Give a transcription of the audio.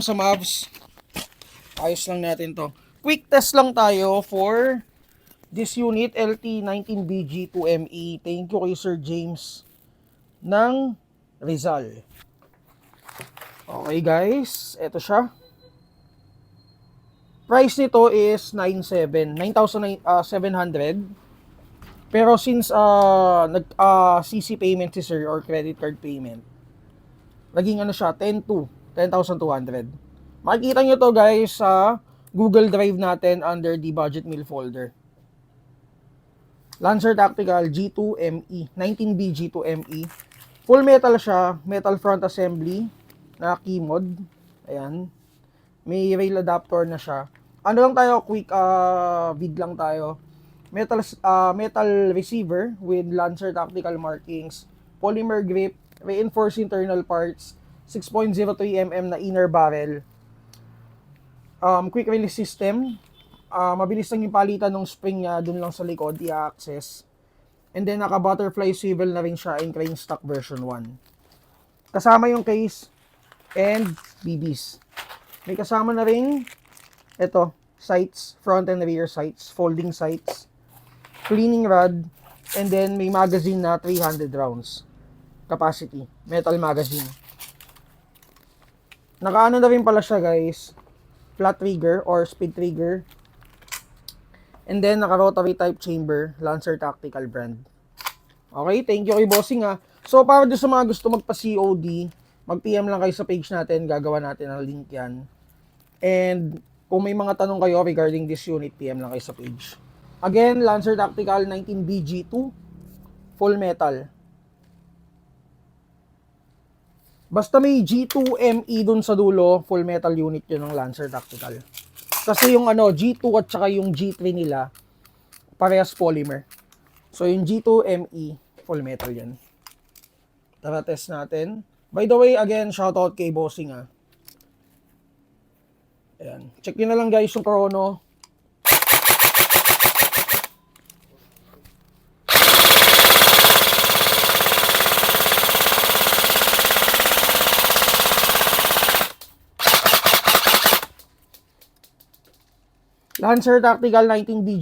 sa Mavs. Ayos lang natin to. Quick test lang tayo for this unit LT19BG2ME. Thank you kay Sir James ng Rizal. Okay guys, eto siya. Price nito is 9,700. Pero since CC payment si sir or credit card payment, naging ano siya, 10,200. Makikita nyo to guys sa Google Drive natin under the budget meal folder. Lancer Tactical G2ME, 19B G2ME. Full metal siya, metal front assembly na key mod. Ayan. May rail adapter na siya. Ano lang tayo, quick vid lang tayo. Metal receiver with Lancer Tactical markings, polymer grip, reinforced internal parts, 6.03 mm na inner barrel, quick release system, mabilis lang yung palitan ng spring niya dun lang sa likod, i-access. And then naka butterfly swivel na rin siya in crane stock version 1. Kasama yung case and BBs. May kasama na rin ito, sights, front and rear sights, folding sights, cleaning rod, and then may magazine na 300 rounds capacity, metal magazine. Nakaano na rin pala siya guys, flat trigger or speed trigger, and then naka rotary type chamber, Lancer Tactical brand. Okay, thank you kay bossing ha. So para doon sa mga gusto magpa COD, mag-PM lang kayo sa page natin, gagawa natin ang link yan. And kung may mga tanong kayo regarding this unit, PM lang kayo sa page. Again, Lancer Tactical 19BG2, full metal. Basta may G2ME dun sa dulo, full metal unit yun ng Lancer Tactical. Kasi yung G2 at saka yung G3 nila, parehas polymer. So yung G2ME, full metal yan. Tara test natin. By the way, again, shoutout kay bossing ha. Ayan. Check nyo na lang guys yung chrono. Lancer Tactical 19BG